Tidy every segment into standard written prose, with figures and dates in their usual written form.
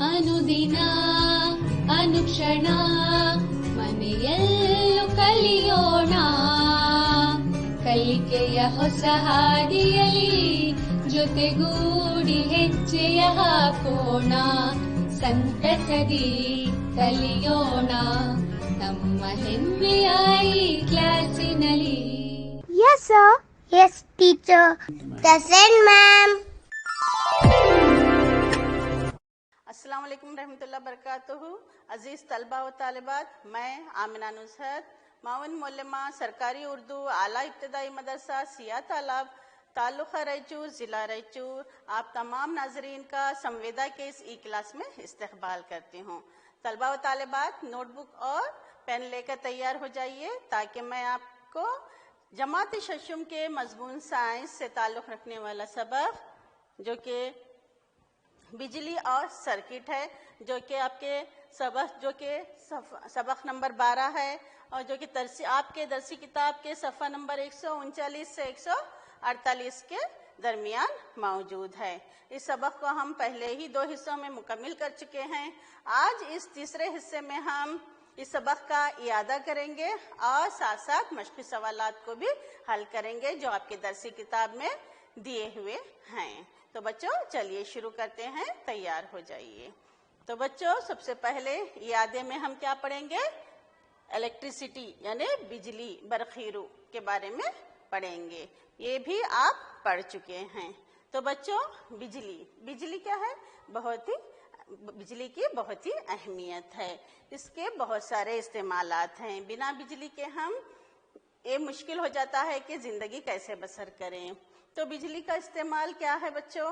ಅನುದಿನ ಅನುಕ್ಷಣ ಮನೆಯಲ್ಲೂ ಕಲಿಯೋಣ, ಕಲಿಕೆಯ ಹೊಸ ಹಾದಿಯಲ್ಲಿ ಜೊತೆಗೂಡಿ ಹೆಜ್ಜೆಯ ಹಾಕೋಣ, ಸಂತಸದಿ ಕಲಿಯೋಣ ನಮ್ಮ ಹೆಮ್ಮೆಯ ಈ ಕ್ಲಾಸಿನಲ್ಲಿ. Yes, sir. Yes, teacher. Present, ma'am. अस्सलाम वालेकुम रहमतुल्लाह बरकातुहू। अजीज तलबा व तालिबात, मैं आमिना नुसरत, मावन मोल्लमा सरकारी उर्दू आला इब्तदाई मदरसा सिया तालाब ताल्लुक़ रायचूर ज़िला रायचूर, आप तमाम नाजरीन का संवेदा के इस ई क्लास में इस्तकबाल करती हूँ। तलबा व तालिबात, नोटबुक और पेन लेकर तैयार हो जाइए ताकि मैं आपको जमात शशुम के मजमून साइंस से ताल्लुक़ रखने वाला सबक, जो कि बिजली और सर्किट है, जो कि आपके सबक नंबर 12 है और जो कि आपके दरसी किताब के सफ़ा नंबर 139 से 148 के दरमियान मौजूद है। इस सबक को हम पहले ही 2 हिस्सों में मुकम्मिल कर चुके हैं। आज इस तीसरे हिस्से में हम इस सबक का इयादा करेंगे और साथ साथ मश्क़ी सवालात को भी हल करेंगे जो आपके दरसी किताब में दिए हुए हैं। तो बच्चों चलिए शुरू करते हैं, तैयार हो जाइए। तो बच्चों सबसे पहले इयादे में हम क्या पढ़ेंगे? इलेक्ट्रिसिटी यानी बिजली, बरखीरू के बारे में पढ़ेंगे। ये भी आप पढ़ चुके हैं। तो बच्चों बिजली क्या है? बिजली की बहुत ही अहमियत है। इसके बहुत सारे इस्तेमालात हैं। बिना बिजली के हम ये मुश्किल हो जाता है कि ज़िंदगी कैसे बसर करें। तो बिजली का इस्तेमाल क्या है बच्चों?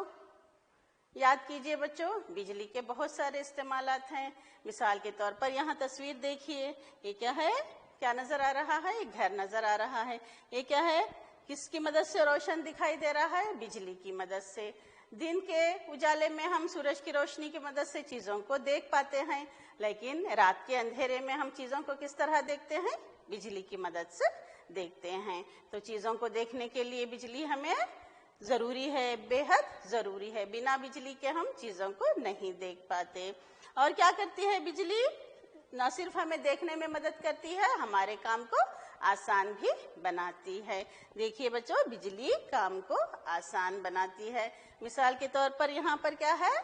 याद कीजिए बच्चों, बिजली के बहुत सारे इस्तेमालात हैं। मिसाल के तौर पर यहाँ तस्वीर देखिए, ये क्या है? क्या नज़र आ रहा है? घर नज़र आ रहा है। ये क्या है? किसकी मदद से रोशन दिखाई दे रहा है? बिजली की मदद से। दिन के उजाले में हम सूरज की रोशनी की मदद से चीज़ों को देख पाते हैं, लेकिन रात के अंधेरे में हम चीज़ों को किस तरह देखते हैं? बिजली की मदद से देखते हैं। तो चीज़ों को देखने के लिए बिजली हमें ज़रूरी है, बेहद ज़रूरी है। बिना बिजली के हम चीज़ों को नहीं देख पाते। और क्या करती है बिजली? न सिर्फ हमें देखने में मदद करती है, हमारे काम को आसान भी बनाती है। देखिए बच्चों, बिजली काम को आसान बनाती है। मिसाल के तौर पर यहाँ पर क्या है?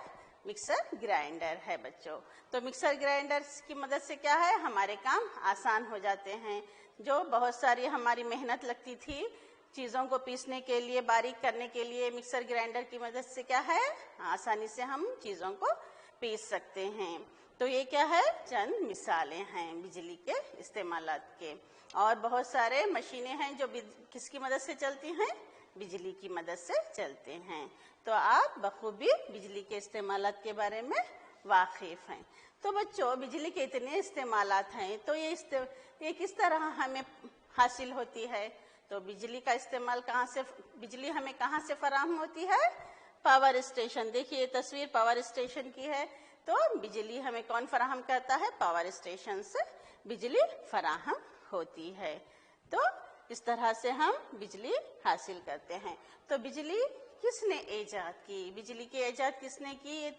मिक्सर ग्राइंडर है बच्चों। तो मिक्सर ग्राइंडर की मदद से क्या है? हमारे काम आसान हो जाते हैं। जो बहुत सारी हमारी मेहनत लगती थी चीज़ों को पीसने के लिए, बारीक करने के लिए, मिक्सर ग्राइंडर की मदद से क्या है? आसानी से हम चीज़ों को पीस सकते हैं। तो ये क्या है? चंद मिसालें हैं बिजली के इस्तेमालात के। और बहुत सारे मशीनें हैं जो किसकी मदद से चलती हैं? बिजली की मदद से चलते हैं। तो आप बखूबी बिजली के इस्तेमालात के बारे में वाकिफ़ हैं। तो बच्चों बिजली के इतने इस्तेमालात हैं, तो ये किस तरह हमें हासिल होती है? तो बिजली का इस्तेमाल बिजली हमें कहाँ से फराहम होती है? Power station. देखिए ये तस्वीर पावर स्टेशन की है। तो बिजली हमें कौन फराहम करता है? पावर स्टेशन से बिजली फराहम होती है। तो इस तरह से हम बिजली हासिल करते हैं। तो बिजली किसने ईजाद की? बिजली की ईजाद किसने की? ये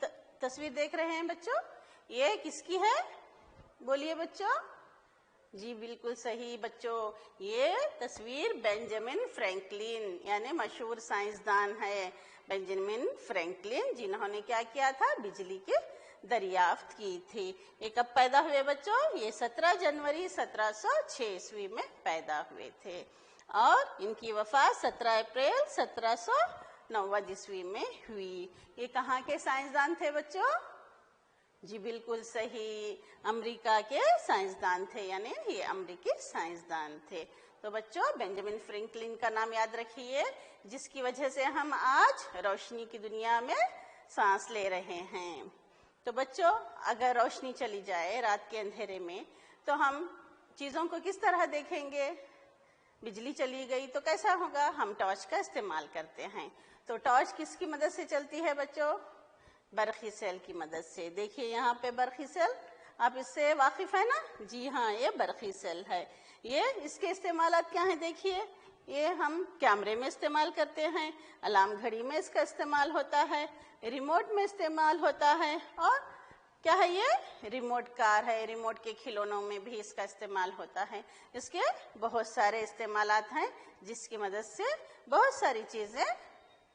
तस्वीर देख रहे हैं बच्चों, ये किसकी है? बोलिए बच्चों। जी बिल्कुल सही बच्चों, ये तस्वीर बेंजामिन फ्रैंकलिन यानी मशहूर साइंसदान है बेंजामिन फ्रैंकलिन, जिन्होंने क्या किया था? बिजली की दरियाफ्त की थी। ये कब पैदा हुए बच्चों? ये 17 जनवरी 1706 ईस्वी में पैदा हुए थे और इनकी वफात 17 अप्रैल 1790 ईस्वी में हुई। ये कहाँ के साइंसदान थे बच्चों? जी बिल्कुल सही, अमेरिका के साइंसदान थे, यानी ये अमेरिकी साइंसदान थे। तो बच्चों बेंजामिन फ्रैंकलिन का नाम याद रखिए, जिसकी वजह से हम आज रोशनी की दुनिया में सांस ले रहे हैं। तो बच्चों अगर रोशनी चली जाए रात के अंधेरे में तो हम चीज़ों को किस तरह देखेंगे? बिजली चली गई तो कैसा होगा? हम टॉर्च का इस्तेमाल करते हैं। तो टॉर्च किसकी मदद से चलती है बच्चों? बरखी सेल की मदद से। देखिए यहाँ पे बरखी सेल, आप इससे वाकिफ है ना? जी हाँ, ये बरखी सेल है। ये इसके इस्तेमालात क्या हैं? देखिए ये हम कैमरे में इस्तेमाल करते हैं, अलार्म घड़ी में इसका इस्तेमाल होता है, रिमोट में इस्तेमाल होता है और क्या है ये? रिमोट कार है। रिमोट के खिलौनों में भी इसका इस्तेमाल होता है। इसके बहुत सारे इस्तेमालात हैं जिसकी मदद से बहुत सारी चीजें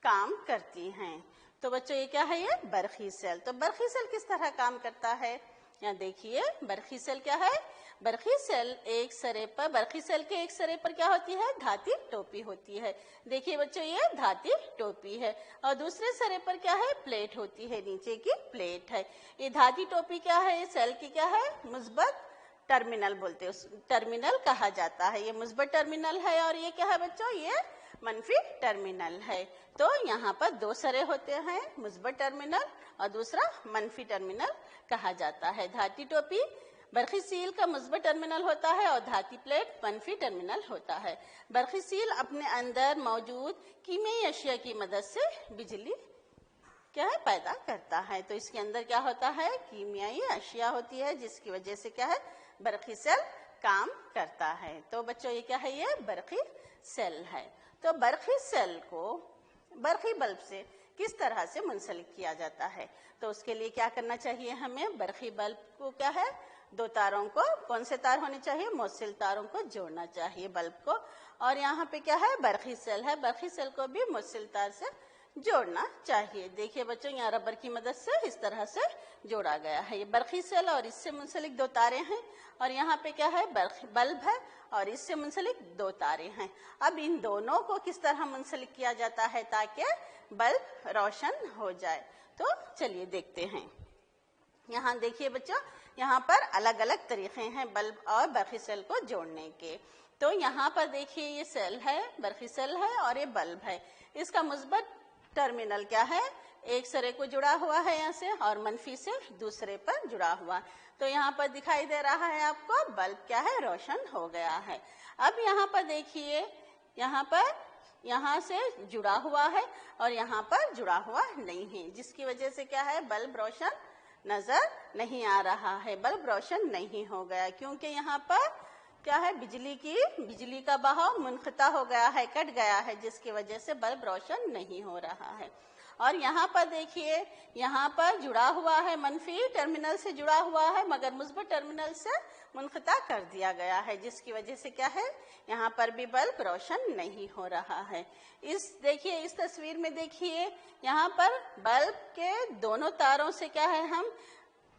काम करती हैं। तो बच्चों ये क्या है? ये बरखी सेल। तो बरखी सेल किस तरह काम करता है? यहाँ देखिए, बरखी सेल क्या है? बरखी सेल एक सिरे पर, बरखी सेल के एक सिरे पर क्या होती है? धाती टोपी होती है। देखिए बच्चों, ये धाती टोपी है और दूसरे सिरे पर क्या है? प्लेट होती है, नीचे की प्लेट है। ये धाती टोपी क्या है? ये सेल की क्या है? मुस्बत टर्मिनल बोलते हैं, टर्मिनल कहा जाता है। ये मुस्बत टर्मिनल है और ये क्या है बच्चों? ये मनफी टर्मिनल है। तो यहाँ पर दो सिरे होते हैं, मुस्बत टर्मिनल और दूसरा मनफी टर्मिनल कहा जाता है। धाती टोपी बरखी सील का मुस्बत टर्मिनल होता है और धाती प्लेट मनफी टर्मिनल होता है। बरखी सील अपने अंदर मौजूद कीमियाई अशिया की मदद से बिजली क्या है? पैदा करता है। तो इसके अंदर क्या होता है? कीमियाई अशिया होती है जिसकी वजह से क्या है? बरखी सेल काम करता है। तो बच्चों ये क्या है? ये बरखी सेल है। तो बरखी सेल को बरखी बल्ब से किस तरह से मुंसलिक किया जाता है? तो उसके लिए क्या करना चाहिए हमें? बरखी बल्ब को क्या है? दो तारों को, कौन से तार होने चाहिए? मोसिल तारों को जोड़ना चाहिए बल्ब को। और यहाँ पे क्या है? बरखी सेल है। बरखी सेल को भी मोसिल तार से जोड़ना चाहिए। देखिए बच्चों, यहाँ रबर की मदद से इस तरह से जोड़ा गया है। ये बरखी सेल और इससे मुंसलिक दो तारे हैं और यहाँ पे क्या है? बल्ब है और इससे मुंसलिक दो तारे हैं। अब इन दोनों को किस तरह मुंसलिक किया जाता है ताकि बल्ब रोशन हो जाए? तो चलिए देखते हैं। यहाँ देखिए बच्चों, यहाँ पर अलग अलग तरीके हैं बल्ब और बरखी सेल को जोड़ने के। तो यहाँ पर देखिए, ये सेल है, बरखी सेल है और ये बल्ब है। इसका मुस्बत टर्मिनल क्या है? एक सिरे को जुड़ा हुआ है यहाँ से और मनफी से दूसरे पर जुड़ा हुआ। तो यहाँ पर दिखाई दे रहा है आपको, बल्ब क्या है? रोशन हो गया है। अब यहाँ पर देखिए, यहाँ पर यहाँ से जुड़ा हुआ है और यहाँ पर जुड़ा हुआ नहीं है, जिसकी वजह से क्या है? बल्ब रोशन नजर नहीं आ रहा है, बल्ब रोशन नहीं हो गया, क्योंकि यहाँ पर क्या है? बिजली का बहाव मुनक़ता हो गया है, कट गया है, जिसकी वजह से बल्ब रोशन नहीं हो रहा है। और यहाँ पर देखिए, यहाँ पर जुड़ा हुआ है, मनफी टर्मिनल से जुड़ा हुआ है, मगर मुस्बत टर्मिनल से मुनक़ता कर दिया गया है, जिसकी वजह से क्या है? यहाँ पर भी बल्ब रोशन नहीं हो रहा है। देखिए इस तस्वीर में देखिए, यहाँ पर बल्ब के दोनों तारों से क्या है? हम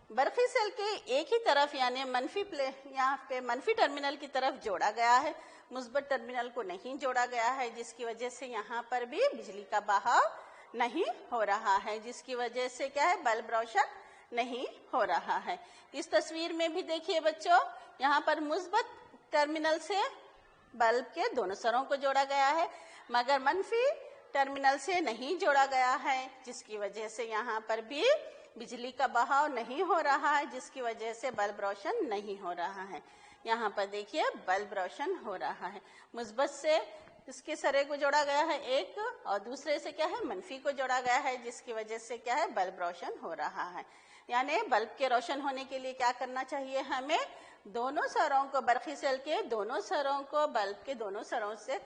बरखी सेल के एक ही तरफ यानी यहाँ पे मनफी टर्मिनल की तरफ जोड़ा गया है, मुस्बत टर्मिनल को नहीं जोड़ा गया है, जिसकी वजह से यहाँ पर भी बिजली का बहाव नहीं हो रहा है, जिसकी वजह से क्या है? बल्ब रोशन नहीं हो रहा है। इस तस्वीर में भी देखिए बच्चों, यहाँ पर मुस्बत टर्मिनल से बल्ब के दोनों सिरों को जोड़ा गया है, मगर मनफी टर्मिनल से नहीं जोड़ा गया है, जिसकी वजह से यहाँ पर भी बिजली का बहाव नहीं हो रहा है, जिसकी वजह से बल्ब रोशन नहीं हो रहा है। यहाँ पर देखिए, बल्ब रोशन हो रहा है। मुस्बत से इसके सिरे को जोड़ा गया है एक और दूसरे से क्या है? मनफी को जोड़ा गया है, जिसकी वजह से क्या है? बल्ब रोशन हो रहा है। यानी बल्ब के रोशन होने के लिए क्या करना चाहिए हमें? दोनों सिरों को, बरखी सेल के दोनों सिरों को बल्ब के दोनों सिरों से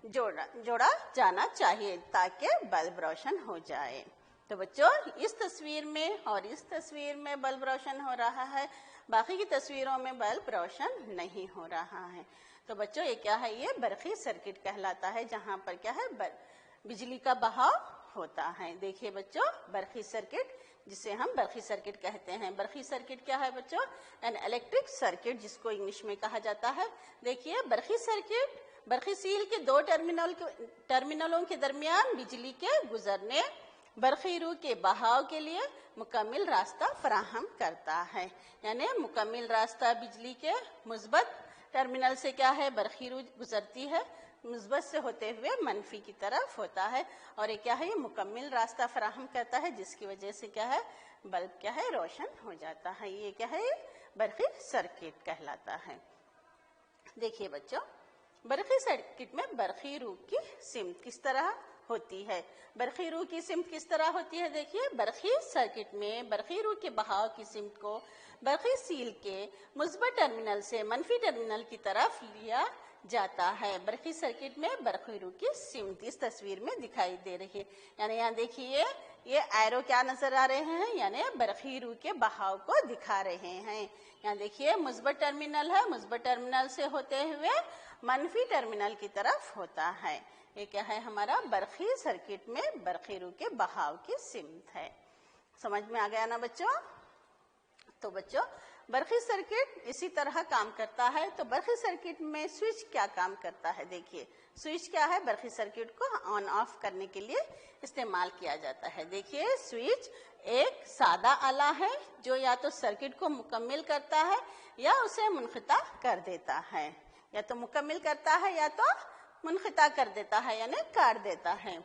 जोड़ा जाना चाहिए ताकि बल्ब रोशन हो जाए। तो बच्चों, इस तस्वीर में और इस तस्वीर में बल्ब रोशन हो रहा है, बाकी की तस्वीरों में बल्ब रोशन नहीं हो रहा है। तो बच्चों ये क्या है? ये बरखी सर्किट कहलाता है, जहाँ पर क्या है? बिजली का बहाव होता है। देखिए बच्चों, बरखी सर्किट, जिसे हम बरखी सर्किट कहते हैं। बरखी सर्किट क्या है बच्चों? एन इलेक्ट्रिक सर्किट, जिसको इंग्लिश में कहा जाता है। देखिए, बरखी सर्किट बरखी सील के दो टर्मिनलों के दरमियान बिजली के गुजरने, बरखी रूह के बहाव के लिए मुकम्मल रास्ता फराहम करता है। यानी मुकम्मल रास्ता बिजली के मुस्बत टर्मिनल से क्या है? बरखी रूह गुजरती है, मुस्बत से होते हुए मनफी की तरफ होता है, और ये क्या है? ये मुकम्मल रास्ता फराहम करता है, जिसकी वजह से क्या है? बल्ब क्या है? रोशन हो जाता है। ये क्या है? बरखी सर्किट कहलाता है। देखिए बच्चों, बरखी सर्किट में बरखी रूह की सिमत किस तरह होती है? बरखी रूह की सिमत किस तरह होती है? देखिए, बरखी सर्किट में बरखी रूह के बहाव की सिमत को बरखी सील के मुस्बत टर्मिनल से मनफी टर्मिनल की तरफ लिया जाता है। बरखी सर्किट में बरखी रूह की सिमत इस तस्वीर में दिखाई दे रही है। यानी यहाँ देखिए, ये एरो क्या नजर आ रहे हैं, यानी बरखी रूह के बहाव को दिखा रहे हैं। यहाँ देखिए मुस्बत टर्मिनल है, मुस्बत टर्मिनल से होते हुए मनफी टर्मिनल की तरफ होता है। ये क्या है, हमारा बरखी सर्किट में बरखी रूह के बहाव की सिमत है। समझ में आ गया ना बच्चों? तो बच्चों बरखी सर्किट इसी तरह काम करता है। तो बरखी सर्किट में स्विच क्या काम करता है, देखिए स्विच क्या है, बरखी सर्किट को ऑन ऑफ करने के लिए इस्तेमाल किया जाता है। देखिए स्विच एक सादा आला है जो या तो सर्किट को मुकम्मिल करता है या उसे मुनक़िता कर देता है, या तो मुकम्मिल करता है या तो मुनक़िता कर देता है, यानी काट देता है।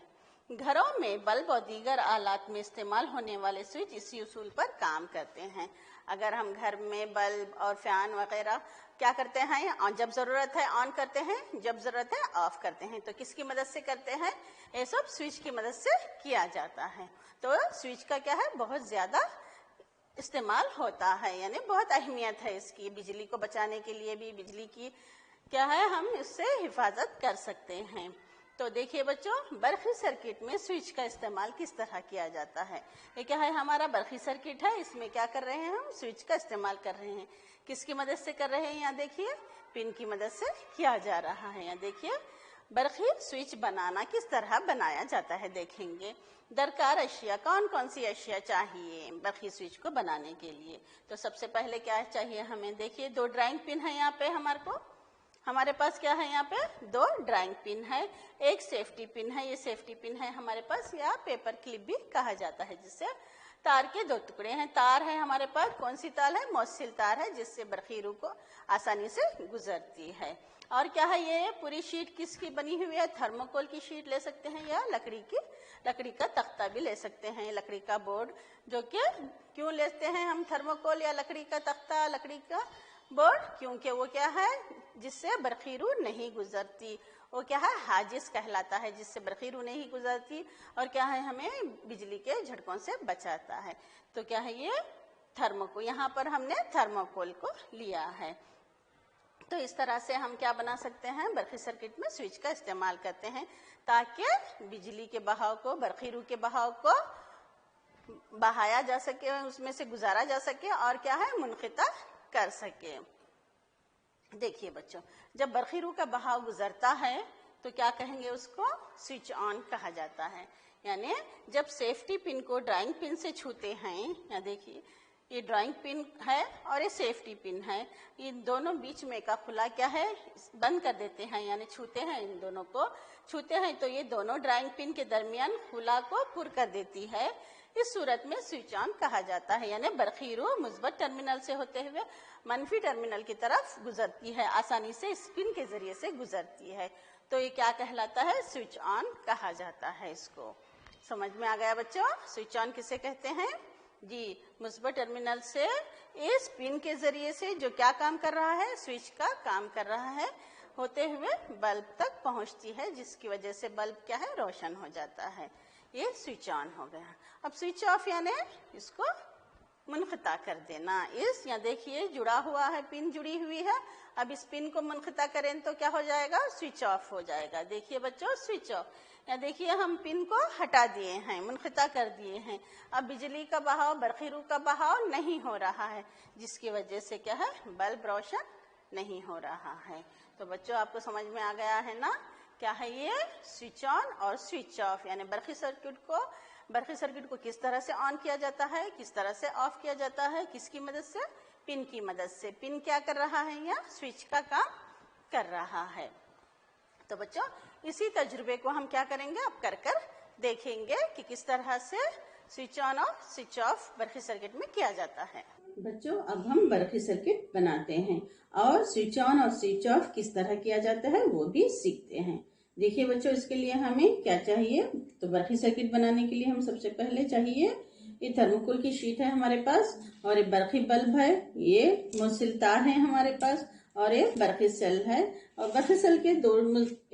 घरों में बल्ब और दीगर आलात में इस्तेमाल होने वाले स्विच इसी उसूल पर काम करते हैं। अगर हम घर में बल्ब और फैन वगैरह क्या करते हैं, जब जरूरत है ऑन करते हैं, जब जरूरत है ऑफ करते हैं, तो किसकी मदद से करते हैं, ये सब स्विच की मदद से किया जाता है। तो स्विच का क्या है, बहुत ज्यादा इस्तेमाल होता है, यानी बहुत अहमियत है इसकी। बिजली को बचाने के लिए भी बिजली की क्या है, हम इससे हिफाजत कर सकते हैं। तो देखिए बच्चों बरखी सर्किट में स्विच का इस्तेमाल किस तरह किया जाता है। ये क्या है, हमारा बरखी सर्किट है, इसमें क्या कर रहे हैं, हम स्विच का इस्तेमाल कर रहे हैं। किसकी मदद से कर रहे हैं, यहाँ देखिए पिन की मदद से किया जा रहा है। यहाँ देखिए बरखी स्विच बनाना किस तरह बनाया जाता है, देखेंगे। दरकार अशिया, कौन कौन सी अशिया चाहिए बरखी स्विच को बनाने के लिए। तो सबसे पहले क्या चाहिए हमें, देखिए 2 ड्राइंग पिन है यहाँ पे हमारे पास क्या है, यहाँ पे 2 ड्राइंग पिन है, एक सेफ्टी पिन है, ये सेफ्टी पिन है हमारे पास, या पेपर क्लिप भी कहा जाता है, जिससे तार के 2 टुकड़े हैं। तार है हमारे पास, कौन सी तार है, मौसिल तार है, जिससे बरखी रूह को आसानी से गुजरती है। और क्या है, ये पूरी शीट किसकी बनी हुई है, थर्मोकोल की शीट ले सकते हैं या लकड़ी का तख्ता भी ले सकते हैं, लकड़ी का बोर्ड, जो कि क्यों लेते हैं हम थर्मोकोल या लकड़ी का तख्ता, लकड़ी का बोर्ड, क्योंकि वो क्या है, जिससे बरखी रूह नहीं गुजरती, वो क्या है, हाजिस कहलाता है, जिससे बरखी रूह नहीं गुजरती, और क्या है, हमें बिजली के झटकों से बचाता है। तो क्या है, ये थर्मोकोल, यहाँ पर हमने थर्मोकोल को लिया है। तो इस तरह से हम क्या बना सकते हैं, बरखी सर्किट में स्विच का इस्तेमाल करते हैं, ताकि बिजली के बहाव को, बरखी रूह के बहाव को बहाया जा सके, उसमें से गुजारा जा सके, और क्या है, मुनक़िता कर सके। देखिए बच्चों जब बरखी रूह का बहाव गुजरता है तो क्या कहेंगे, उसको स्विच ऑन कहा जाता है। यानी जब सेफ्टी पिन को ड्राइंग पिन से छूते हैं, या देखिए ये ड्राइंग पिन है और ये सेफ्टी पिन है, इन दोनों बीच में का खुला क्या है, बंद कर देते हैं, यानी छूते हैं, इन दोनों को छूते हैं तो ये दोनों ड्राइंग पिन के दरमियान खुला को पुर कर देती है। इस सूरत में स्विच ऑन कहा जाता है, यानी बरखी रूह मुस्बत टर्मिनल से होते हुए मनफी टर्मिनल की तरफ गुजरती है, आसानी से इस पिन के जरिए से गुजरती है। तो ये क्या कहलाता है, स्विच ऑन कहा जाता है। इसको समझ में आ गया बच्चों, स्विच ऑन किसे कहते हैं जी, मुस्बत टर्मिनल से इस पिन के जरिए से जो क्या काम कर रहा है, स्विच का काम कर रहा है, होते हुए बल्ब तक पहुंचती है, जिसकी वजह से बल्ब क्या है, रोशन हो जाता है। ये स्विच ऑन हो गया। अब स्विच ऑफ यानी इसको मुनक़िता कर देना। इस यहाँ देखिए जुड़ा हुआ है, पिन जुड़ी हुई है, अब इस पिन को मुनक़िता करें तो क्या हो जाएगा, स्विच ऑफ हो जाएगा। देखिए बच्चों स्विच ऑफ, यहाँ देखिए हम पिन को हटा दिए हैं, मुनक़िता कर दिए हैं, अब बिजली का बहाव, बरखी रूह का बहाव नहीं हो रहा है, जिसकी वजह से क्या है, बल्ब रोशन नहीं हो रहा है। तो बच्चों आपको समझ में आ गया है ना, क्या है ये स्विच ऑन और स्विच ऑफ, यानी बरखी सर्किट को किस तरह से ऑन किया जाता है, किस तरह से ऑफ किया जाता है, किसकी मदद से, पिन की मदद से। पिन क्या कर रहा है, यहाँ स्विच का काम कर रहा है। तो बच्चों इसी तजुर्बे को हम क्या करेंगे, अब कर देखेंगे कि किस तरह से स्विच ऑन और स्विच ऑफ बरखी सर्किट में किया जाता है। बच्चों अब हम बरखी सर्किट बनाते हैं और स्विच ऑन और स्विच ऑफ किस तरह किया जाता है वो भी सीखते हैं। देखिए बच्चों इसके लिए हमें क्या चाहिए, तो बरखी सर्किट बनाने के लिए हम सबसे पहले चाहिए, ये थर्मोकोल की शीट है हमारे पास, और ये बरखी बल्ब है, ये मौसिल तार है हमारे पास, और ये बरखी सेल है, और बरखी सेल के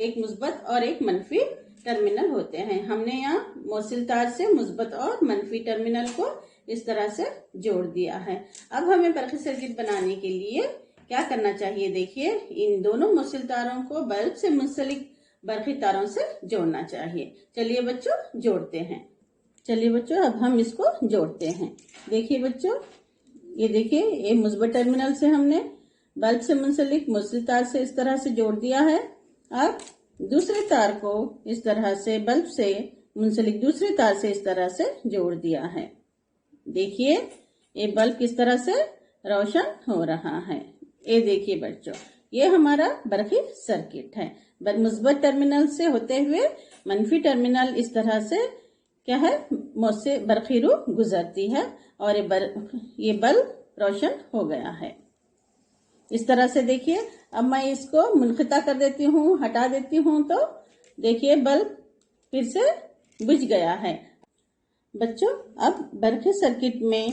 एक मुस्बत और एक मनफी टर्मिनल होते हैं। हमने यहाँ मौसिल तार से मुस्बत और मनफी टर्मिनल को इस तरह से जोड़ दिया है। अब हमें बरखी सर्किट बनाने के लिए क्या करना चाहिए, देखिए इन दोनों मौसिल तारों को बल्ब से मुंसलिक बरखी तारों से जोड़ना चाहिए। चलिए बच्चों जोड़ते हैं। چلیے بچوں اب ہم اس کو جوڑتے ہیں. دیکھیے بچوں یہ دیکھیے یہ مثبت ٹرمینل سے ہم نے بلب سے منسلک موصل تار سے اس طرح سے جوڑ دیا ہے. اب دوسرے تار کو اس طرح سے بلب سے منسلک دوسرے تار سے اس طرح سے جوڑ دیا ہے. دیکھیے یہ بلب کس طرح سے روشن ہو رہا ہے. یہ دیکھیے بچوں یہ ہمارا برقی سرکٹ ہے. مثبت ٹرمینل سے ہوتے ہوئے منفی ٹرمینل اس طرح سے کیا ہے موصل برقی روح گزرتی ہے اور یہ بلب روشن ہو گیا ہے. اس طرح سے دیکھیے اب میں اس کو منقطع کر دیتی ہوں ہٹا دیتی ہوں تو دیکھیے بلب پھر سے بجھ گیا ہے. بچوں اب برقی سرکٹ میں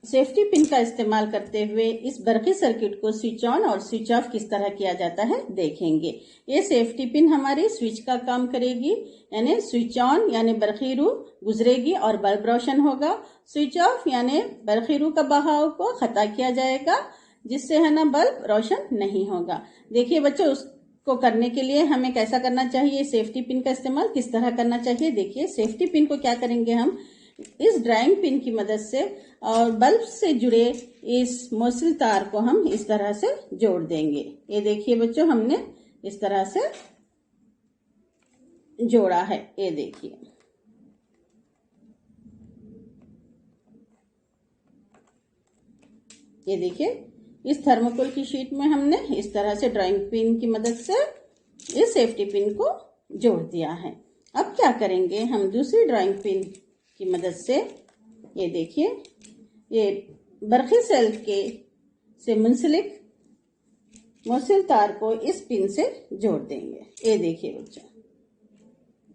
سیفٹی پن کا استعمال کرتے ہوئے اس برقی سرکٹ کو سوئچ آن اور سوئچ آف کس طرح کیا جاتا ہے دیکھیں گے. یہ سیفٹی پن ہماری سوئچ کا کام کرے گی یعنی سوئچ آن یعنی برقی روح گزرے گی اور بلب روشن ہوگا. سوئچ آف یعنی برقی روح کا بہاؤ کو خطا کیا جائے گا جس سے ہے نا بلب روشن نہیں ہوگا. دیکھیے بچوں اس کو کرنے کے لیے ہمیں کیسا کرنا چاہیے سیفٹی پن کا استعمال کس طرح کرنا چاہیے. دیکھیے سیفٹی پن کو کیا کریں گے ہم اس ڈرائنگ پن کی مدد سے اور بلب سے جڑے اس موصل تار کو ہم اس طرح سے جوڑ دیں گے. یہ دیکھیے بچوں ہم نے اس طرح سے جوڑا ہے. یہ دیکھیے یہ دیکھیے اس تھرموکول کی شیٹ میں ہم نے اس طرح سے ڈرائنگ پن کی مدد سے اس سیفٹی پن کو جوڑ دیا ہے. اب کیا کریں گے ہم دوسری ڈرائنگ پن کی مدد سے یہ دیکھیے یہ برقی سیل کے سے منسلک موصل تار کو اس پن سے جوڑ دیں گے. یہ دیکھیے بچوں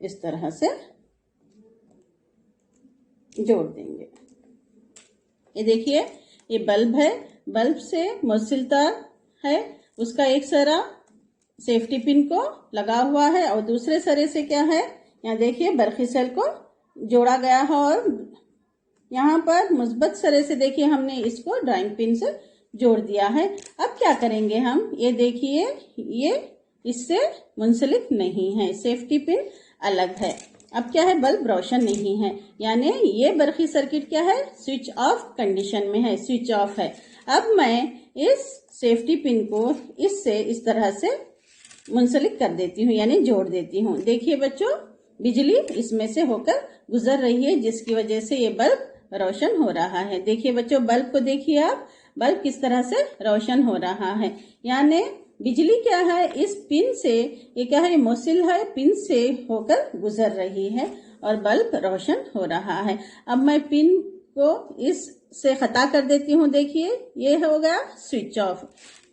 اس طرح سے جوڑ دیں گے. یہ دیکھیے یہ بلب ہے بلب سے موصل تار ہے اس کا ایک سرا سیفٹی پن کو لگا ہوا ہے اور دوسرے سرے سے کیا ہے یہاں دیکھیے برقی سیل کو جوڑا گیا ہے اور یہاں پر مثبت سرے سے دیکھیے ہم نے اس کو ڈرائنگ پن سے جوڑ دیا ہے. اب کیا کریں گے ہم یہ دیکھیے یہ اس سے منسلک نہیں ہے سیفٹی پن الگ ہے. اب کیا ہے بلب روشن نہیں ہے یعنی یہ برقی سرکٹ کیا ہے سوئچ آف کنڈیشن میں ہے سوئچ آف ہے. اب میں اس سیفٹی پن کو اس سے اس طرح سے منسلک کر دیتی ہوں یعنی جوڑ دیتی ہوں. دیکھیے بچوں بجلی اس میں سے ہو کر گزر رہی ہے جس کی وجہ سے یہ بلب روشن ہو رہا ہے. دیکھیے بچوں بلب کو دیکھیے آپ بلب کس طرح سے روشن ہو رہا ہے یعنی بجلی کیا ہے اس پن سے یہ کیا ہے موصل ہے پن سے ہو کر گزر رہی ہے اور بلب روشن ہو رہا ہے. اب میں پن کو اس سے خطا کر دیتی ہوں. دیکھیے یہ ہو گیا سوئچ آف.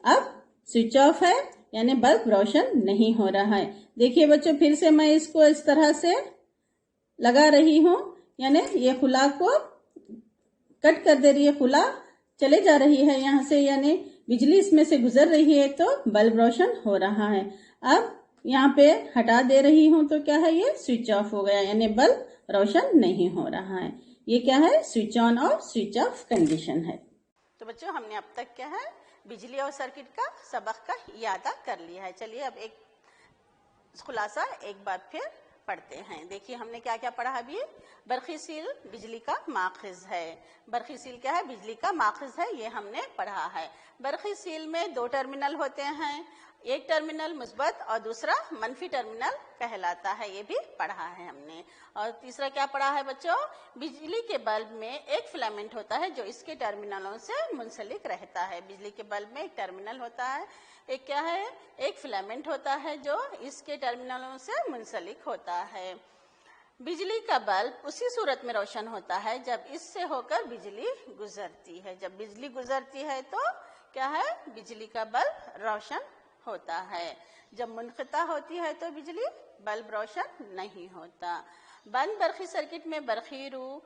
اب سوئچ آف ہے یعنی بلب روشن نہیں ہو رہا ہے. دیکھیے بچوں پھر سے میں اس کو اس طرح سے لگا رہی ہوں یعنی یہ خلا کو کٹ کر دے رہی ہے خلا چلے جا رہی ہے یہاں سے یعنی بجلی اس میں سے گزر رہی ہے تو بلب روشن ہو رہا ہے. اب یہاں پہ ہٹا دے رہی ہوں تو کیا ہے یہ سوئچ آف ہو گیا یعنی بلب روشن نہیں ہو رہا ہے. یہ کیا ہے سوئچ آن اور سوئچ آف کنڈیشن ہے. تو بچوں ہم نے اب تک کیا ہے بجلی اور سرکٹ کا سبق کا اعادہ کر لیا ہے. چلیے اب ایک خلاصہ ایک بار پھر پڑھتے ہیں. دیکھیے ہم نے کیا کیا پڑھا ابھی. برقی سیل بجلی کا ماخذ ہے. برقی سیل کیا ہے بجلی کا ماخذ ہے یہ ہم نے پڑھا ہے. برقی سیل میں دو ٹرمینل ہوتے ہیں ایک ٹرمینل مثبت اور دوسرا منفی ٹرمینل کہلاتا ہے یہ بھی پڑھا ہے ہم نے. اور تیسرا کیا پڑھا ہے بچوں بجلی کے بلب میں ایک فلامنٹ ہوتا ہے جو اس کے ٹرمینلوں سے منسلک رہتا ہے. بجلی کے بلب میں ایک ٹرمینل ہوتا ہے ایک کیا ہے ایک فلامنٹ ہوتا ہے جو اس کے ٹرمینلوں سے منسلک ہوتا ہے. بجلی کا بلب اسی صورت میں روشن ہوتا ہے جب اس سے ہو کر بجلی گزرتی ہے. جب بجلی گزرتی ہے تو کیا ہے بجلی کا بلب روشن ہوتا ہے. جب منقطع ہوتی ہے تو بجلی بلب روشن نہیں ہوتا. بند برقی سرکٹ میں برقی روح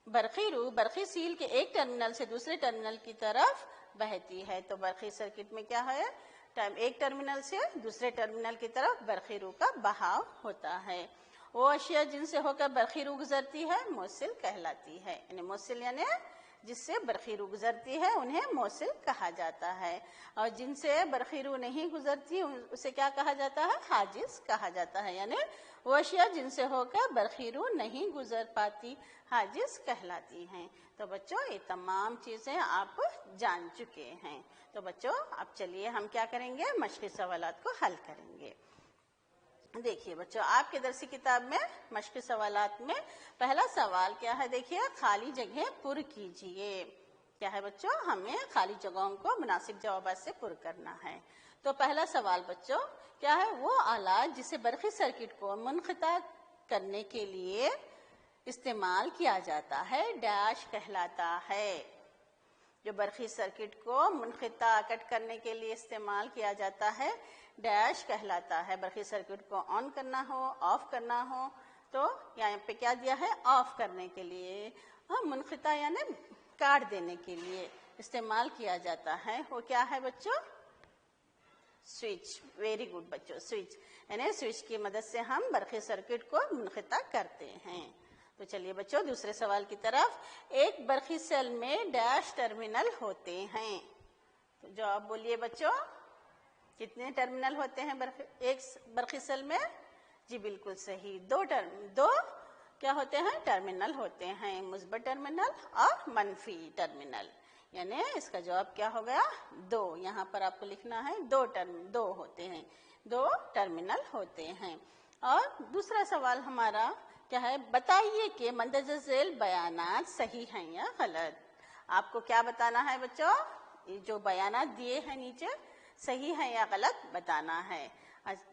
برقی سیل کے ایک ٹرمینل سے دوسرے ٹرمینل کی طرف بہتی ہے. تو برقی سرکٹ میں کیا ہے ایک ٹرمینل سے دوسرے ٹرمینل کی طرف برقی روح کا بہاؤ ہوتا ہے. وہ اشیاء جن سے ہو کر برقی روح گزرتی ہے موصل کہلاتی ہے. یعنی موصل یعنی جس سے برقی روح گزرتی ہے انہیں موصل کہا جاتا ہے، اور جن سے برقی روح نہیں گزرتی اسے کیا کہا جاتا ہے؟ حاجز کہا جاتا ہے، یعنی وہ اشیاء جن سے ہو کر برقی روح نہیں گزر پاتی حاجز کہلاتی ہیں۔ تو بچوں یہ تمام چیزیں آپ جان چکے ہیں۔ تو بچوں اب چلیے ہم کیا کریں گے؟ مشقی سوالات کو حل کریں گے۔ دیکھیے بچوں آپ کے درسی کتاب میں مشقی سوالات میں پہلا سوال کیا ہے؟ دیکھیے خالی جگہیں پر کیجئے۔ کیا ہے بچوں؟ ہمیں خالی جگہوں کو مناسب جوابات سے پر کرنا ہے۔ تو پہلا سوال بچوں کیا ہے؟ وہ آلات جسے برقی سرکٹ کو منقطع کرنے کے لیے استعمال کیا جاتا ہے ڈیش کہلاتا ہے۔ جو برقی سرکٹ کو منقطع کٹ کرنے کے لیے استعمال کیا جاتا ہے ڈیش کہلاتا ہے۔ برقی سرکٹ کو آن کرنا ہو، آف کرنا ہو تو یہاں پہ کیا دیا ہے؟ آف کرنے کے لیے، منقطع یعنی کاٹ دینے کے لیے استعمال کیا جاتا ہے، وہ کیا ہے بچوں؟ سوئچ۔ ویری گڈ بچوں، سوئچ، یعنی سوئچ کی مدد سے ہم برقی سرکٹ کو منقطع کرتے ہیں۔ تو چلیے بچوں دوسرے سوال کی طرف۔ ایک برقی سیل میں ڈیش ٹرمینل ہوتے ہیں، تو جواب بولیے بچوں، کتنے ٹرمینل ہوتے ہیں ایک برقی سیل میں؟ جی بالکل صحیح، دو کیا ہوتے ہیں؟ ٹرمینل ہوتے ہیں، مثبت ٹرمینل اور منفی ٹرمینل، یعنی اس کا جواب کیا ہو گیا؟ دو۔ یہاں پر آپ کو لکھنا ہے دو ہوتے ہیں، دو ٹرمینل ہوتے ہیں۔ اور دوسرا سوال ہمارا کیا ہے؟ بتائیے کہ مندرجہ ذیل بیانات صحیح ہیں یا غلط۔ آپ کو کیا بتانا ہے بچوں؟ یہ جو بیانات دیے ہیں نیچے صحیح ہیں یا غلط بتانا ہے۔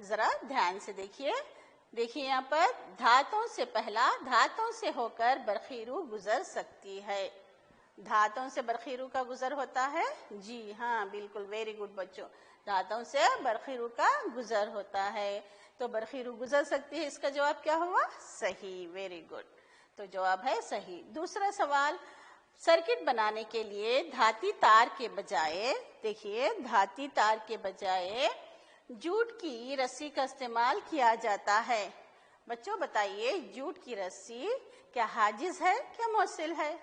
ذرا دھیان سے دیکھیے یہاں پر دھاتوں سے پہلا دھاتوں سے ہو کر برقی روح گزر سکتی ہے۔ دھاتوں سے برقی روح کا گزر ہوتا ہے؟ جی ہاں بالکل، ویری گڈ بچوں، دھاتوں سے برقی روح کا گزر ہوتا ہے، تو برقی روح گزر سکتی ہے، اس کا جواب کیا ہوا؟ صحیح، ویری گڈ، تو جواب ہے صحیح۔ دوسرا سوال، سرکٹ بنانے کے لیے دھاتی تار کے بجائے، دیکھیے دھاتی تار کے بجائے جوٹ کی رسی کا استعمال کیا جاتا ہے۔ بچوں بتائیے جوٹ کی رسی کیا حاجز ہے کیا موصل ہے؟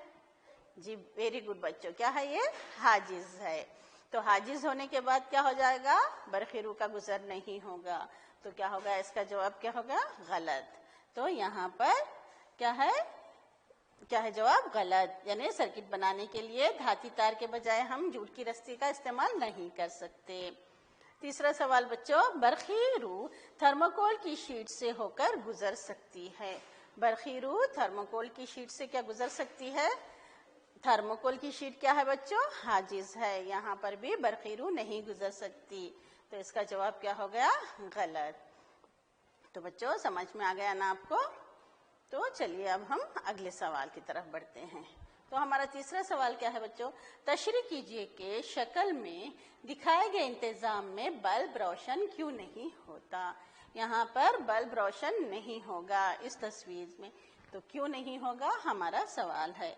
جی ویری گڈ بچوں، کیا ہے یہ؟ حاجز ہے۔ تو حاجز ہونے کے بعد کیا ہو جائے گا؟ برقی روح کا گزر نہیں ہوگا، تو کیا ہوگا؟ اس کا جواب کیا ہوگا؟ غلط۔ تو یہاں پر کیا ہے جواب؟ غلط، یعنی سرکٹ بنانے کے لیے دھاتی تار کے بجائے ہم جوٹ کی رسی کا استعمال نہیں کر سکتے۔ تیسرا سوال بچوں، برقی روح تھرموکول کی شیٹ سے ہو کر گزر سکتی ہے۔ برقی روح تھرموکول کی شیٹ سے کیا گزر سکتی ہے؟ تھرموکول کی شیٹ کیا ہے بچوں؟ حاجز ہے، یہاں پر بھی برقی روح نہیں گزر سکتی، تو اس کا جواب کیا ہو گیا؟ غلط۔ تو بچوں سمجھ میں آ گیا نا آپ کو؟ تو چلیے اب ہم اگلے سوال کی طرف بڑھتے ہیں۔ تو ہمارا تیسرا سوال کیا ہے بچوں؟ تشریح کیجئے کہ شکل میں دکھائے گئے انتظام میں بلب روشن کیوں نہیں ہوتا۔ یہاں پر بلب روشن نہیں ہوگا اس تصویر میں، تو کیوں نہیں ہوگا ہمارا سوال ہے۔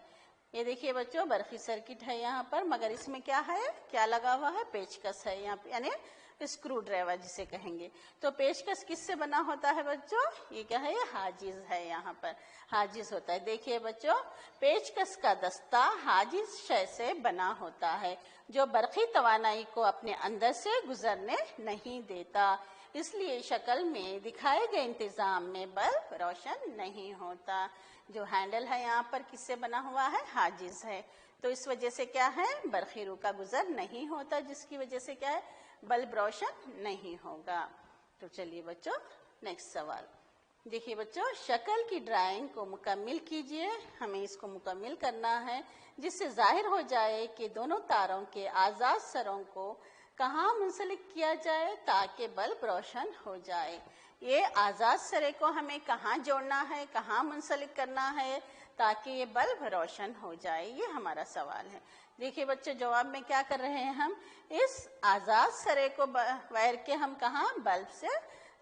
یہ دیکھیے بچوں برقی سرکٹ ہے یہاں پر، مگر اس میں کیا ہے؟ کیا لگا ہوا ہے؟ پیچکس ہے یہاں پہ، یعنی اسکرو ڈرائیور جسے کہیں گے۔ تو پیچکس کس سے بنا ہوتا ہے بچوں؟ یہ کیا ہے؟ یہ حاجز ہے، یہاں پر حاجز ہوتا ہے۔ دیکھیے بچوں پیچکس کا دستہ حاجز شے سے بنا ہوتا ہے جو برقی توانائی کو اپنے اندر سے گزرنے نہیں دیتا، اس لیے شکل میں دکھائے گئے انتظام میں بلب روشن نہیں ہوتا۔ جو ہینڈل ہے یہاں پر کس سے بنا ہوا ہے؟ حاجز ہے، تو اس وجہ سے کیا ہے؟ برقی روح کا گزر نہیں ہوتا، جس کی وجہ سے کیا ہے؟ بلب روشن نہیں ہوگا۔ تو چلیے بچوں نیکسٹ سوال دیکھیے بچوں، شکل کی ڈرائنگ کو مکمل کیجئے۔ ہمیں اس کو مکمل کرنا ہے جس سے ظاہر ہو جائے کہ دونوں تاروں کے آزاد سروں کو کہاں منسلک کیا جائے تاکہ بلب روشن ہو جائے۔ یہ آزاد سرے کو ہمیں کہاں جوڑنا ہے، کہاں منسلک کرنا ہے تاکہ یہ بلب روشن ہو جائے، یہ ہمارا سوال ہے۔ دیکھیے بچوں جواب میں کیا کر رہے ہیں ہم؟ اس آزاد سرے کو وائر کے ہم کہاں؟ بلب سے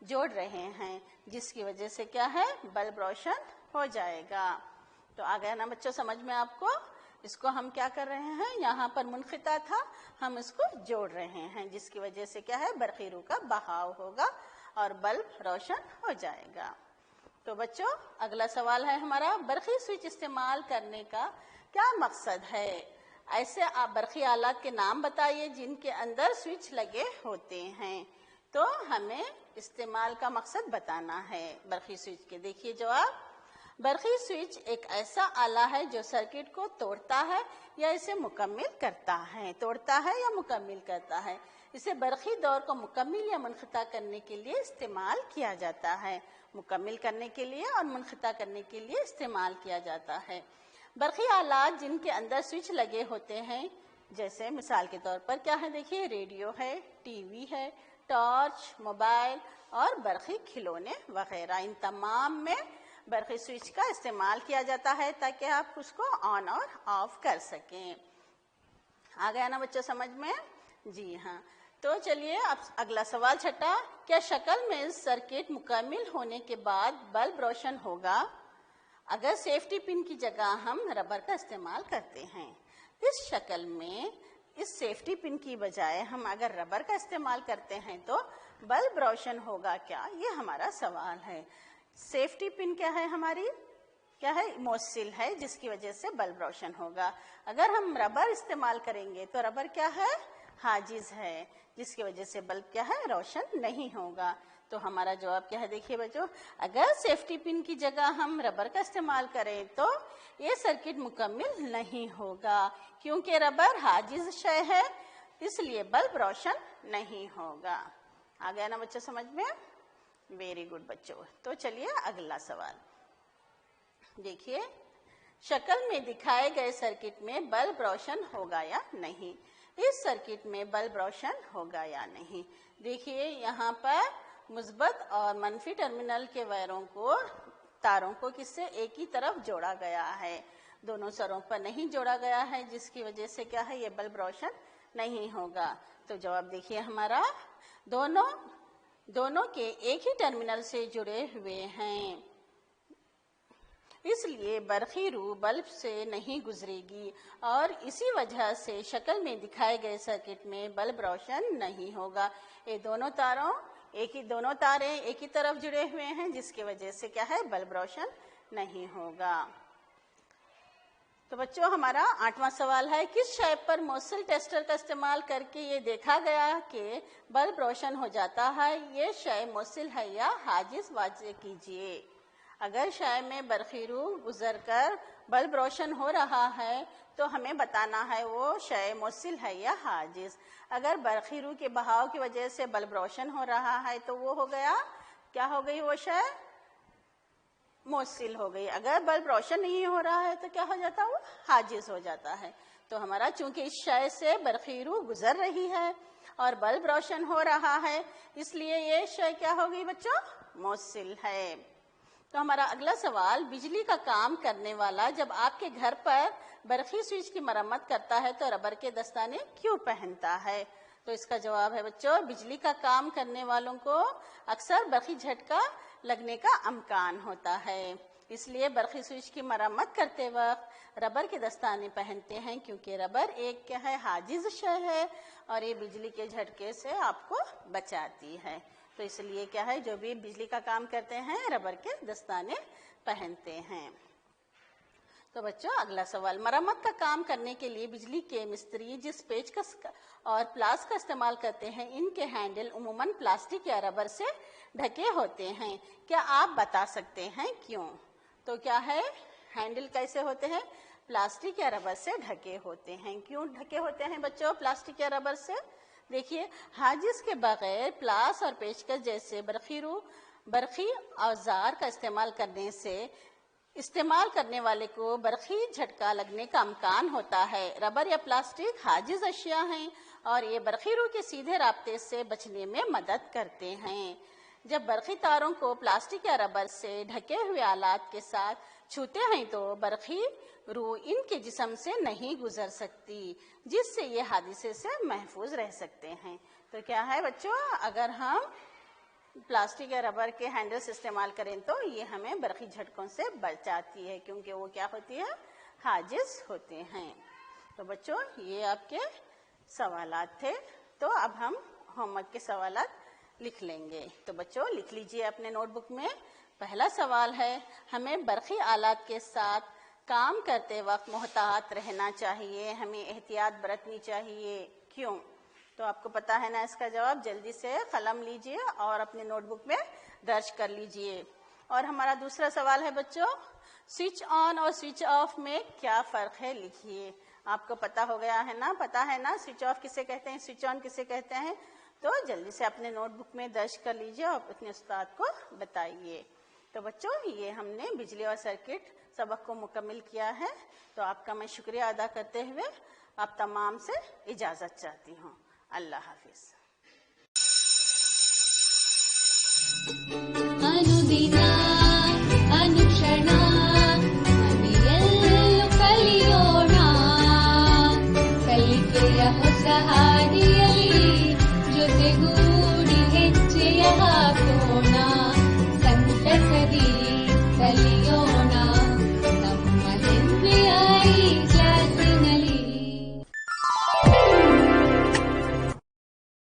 جوڑ رہے ہیں، جس کی وجہ سے کیا ہے؟ بلب روشن ہو جائے گا۔ تو آ گیا نا بچوں سمجھ میں آپ کو؟ اس کو ہم کیا کر رہے ہیں؟ یہاں پر منقطع تھا، ہم اس کو جوڑ رہے ہیں، جس کی وجہ سے کیا ہے؟ برقی روح کا بہاؤ ہوگا اور بلب روشن ہو جائے گا۔ تو بچوں اگلا سوال ہے ہمارا، برقی سوئچ استعمال کرنے کا کیا مقصد ہے؟ ایسے آپ برقی آلات کے نام بتائیے جن کے اندر سوئچ لگے ہوتے ہیں، تو ہمیں استعمال کا مقصد بتانا ہے برقی سوئچ کے۔ دیکھیے جواب، برقی سوئچ ایک ایسا آلہ ہے جو سرکٹ کو توڑتا ہے یا اسے مکمل کرتا ہے، توڑتا ہے یا مکمل کرتا ہے۔ اسے برقی دور کو مکمل یا منقطع کرنے کے لیے استعمال کیا جاتا ہے، مکمل کرنے کے لیے اور منقطع کرنے کے لیے استعمال کیا جاتا ہے۔ برقی آلات جن کے اندر سوئچ لگے ہوتے ہیں، جیسے مثال کے طور پر کیا ہے، دیکھیے ریڈیو ہے، ٹی وی ہے، ٹارچ، موبائل اور برقی کھلونے وغیرہ، ان تمام میں برقی سوئچ کا استعمال کیا جاتا ہے تاکہ آپ اس کو آن اور آف کر سکیں۔ آ گیا نا بچوں سمجھ میں؟ جی ہاں، تو چلیے اب اگلا سوال چھٹا، کیا شکل میں سرکٹ مکمل ہونے کے بعد بلب روشن ہوگا اگر سیفٹی پن کی جگہ ہم ربر کا استعمال کرتے ہیں؟ اس شکل میں اس سیفٹی پن کی بجائے ہم اگر ربر کا استعمال کرتے ہیں تو بلب روشن ہوگا کیا؟ یہ ہمارا سوال ہے۔ سیفٹی پن کیا ہے ہماری؟ کیا ہے؟ موصل ہے جس کی وجہ سے بلب روشن ہوگا۔ اگر ہم ربر استعمال کریں گے تو ربر کیا ہے؟ حاجز ہے جس کی وجہ سے بلب کیا ہے؟ روشن نہیں ہوگا۔ تو ہمارا جواب کیا ہے؟ دیکھیے بچوں، اگر سیفٹی پن کی جگہ ہم ربر کا استعمال کریں تو یہ سرکٹ مکمل نہیں ہوگا، کیونکہ ربر حاجز شے ہے، اس لیے بلب روشن نہیں ہوگا۔ آ گیا نا بچوں سمجھ میں؟ ویری گڈ بچوں۔ تو چلیے اگلا سوال دیکھیے، شکل میں دکھائے گئے سرکٹ میں بلب روشن ہوگا یا نہیں؟ اس سرکٹ میں بلب روشن ہوگا یا نہیں؟ دیکھیے یہاں پر مثبت اور منفی ٹرمینل کے وائروں کو، تاروں کو کس سے ایک ہی طرف جوڑا گیا ہے، دونوں سروں پر نہیں جوڑا گیا ہے، جس کی وجہ سے کیا ہے؟ یہ بلب روشن نہیں ہوگا۔ تو جواب دیکھیے ہمارا، دونوں کے ایک ہی ٹرمینل سے جڑے ہوئے ہیں، اس لیے برقی رو بلب سے نہیں گزرے گی اور اسی وجہ سے شکل میں دکھائے گئے سرکٹ میں بلب روشن نہیں ہوگا۔ یہ دونوں تاریں ایک ہی طرف جڑے ہوئے ہیں جس کی وجہ سے کیا ہے؟ بلب روشن نہیں ہوگا۔ تو بچوں ہمارا 8واں سوال ہے، کس شے پر موصل ٹیسٹر کا استعمال کر کے یہ دیکھا گیا کہ بلب روشن ہو جاتا ہے؟ یہ شے موصل ہے یا حاجز؟ واضح کیجیے۔ اگر شے میں برقی رو گزر کر بلب روشن ہو رہا ہے تو ہمیں بتانا ہے وہ شے موصل ہے یا حاجز۔ اگر برقی رو کے بہاؤ کی وجہ سے بلب روشن ہو رہا ہے تو وہ ہو گیا، کیا ہو گئی وہ شے؟ موصل ہو گئی۔ اگر بلب روشن نہیں ہو رہا ہے تو کیا ہو جاتا؟ وہ حاجز ہو جاتا ہے۔ تو ہمارا چونکہ اس شے سے برقی رو گزر رہی ہے اور بلب روشن ہو رہا ہے، اس لیے یہ شے کیا ہو گئی بچوں؟ موصل ہے۔ تو ہمارا اگلا سوال، بجلی کا کام کرنے والا جب آپ کے گھر پر برقی سوئچ کی مرمت کرتا ہے تو ربر کے دستانے کیوں پہنتا ہے؟ تو اس کا جواب ہے بچوں، بجلی کا کام کرنے والوں کو اکثر برقی جھٹکا لگنے کا امکان ہوتا ہے، اس لیے برقی سوئچ کی مرمت کرتے وقت ربر کے دستانے پہنتے ہیں، کیونکہ ربر ایک کیا ہے؟ حاجز شے ہے اور یہ بجلی کے جھٹکے سے آپ کو بچاتی ہے۔ تو اس لیے کیا ہے؟ جو بھی بجلی کا کام کرتے ہیں ربر کے دستانے پہنتے ہیں۔ تو بچوں اگلا سوال، مرمت کا کام کرنے کے لیے بجلی کے مستری جس پیچکس اور پلاس کا استعمال کرتے ہیں، ان کے ہینڈل عموماً پلاسٹک یا ربر سے ڈھکے ہوتے ہیں، کیا آپ بتا سکتے ہیں کیوں؟ تو کیا ہے؟ ہینڈل کیسے ہوتے ہیں؟ پلاسٹک یا ربر سے ڈھکے ہوتے ہیں۔ کیوں ڈھکے ہوتے ہیں بچوں پلاسٹک یا ربر سے؟ دیکھیے، حاجز کے بغیر پلاس اور پیچکس جیسے برقی اوزار کا استعمال کرنے سے استعمال کرنے والے کو برقی جھٹکا لگنے کا امکان ہوتا ہے۔ ربر یا پلاسٹک حاجز اشیاء ہیں اور یہ برقی رو کے سیدھے رابطے سے بچنے میں مدد کرتے ہیں۔ جب برقی تاروں کو پلاسٹک یا ربر سے ڈھکے ہوئے آلات کے ساتھ چھوتے ہیں تو برقی رو ان کے جسم سے نہیں گزر سکتی، جس سے یہ حادثے سے محفوظ رہ سکتے ہیں۔ تو کیا ہے بچوں، اگر ہم پلاسٹک یا ربر کے ہینڈلز استعمال کریں تو یہ ہمیں برقی جھٹکوں سے بچاتی ہے، کیونکہ وہ کیا ہوتی ہے؟ حاجز ہوتے ہیں۔ تو بچوں یہ آپ کے سوالات تھے، تو اب ہم ہوم ورک کے سوالات لکھ لیں گے۔ تو بچوں لکھ لیجئے اپنے نوٹ بک میں، پہلا سوال ہے، ہمیں برقی آلات کے ساتھ کام کرتے وقت محتاط رہنا چاہیے، ہمیں احتیاط برتنی چاہیے، کیوں؟ تو آپ کو پتا ہے نا اس کا جواب، جلدی سے قلم لیجئے اور اپنے نوٹ بک میں درج کر لیجئے۔ اور ہمارا دوسرا سوال ہے بچوں، سوئچ آن اور سوئچ آف میں کیا فرق ہے، لکھیے۔ آپ کو پتا ہو گیا ہے نا، پتا ہے نا سوئچ آف کسے کہتے ہیں، سوئچ آن کسے کہتے ہیں؟ تو جلدی سے اپنے نوٹ بک میں درج کر لیجئے اور اپنے استاد کو بتائیے۔ تو بچوں یہ ہم نے بجلی اور سرکٹ سبق کو مکمل کیا ہے، تو آپ کا میں شکریہ ادا کرتے ہوئے آپ تمام سے اجازت چاہتی ہوں۔ اللہ حافظ۔ अनुदिना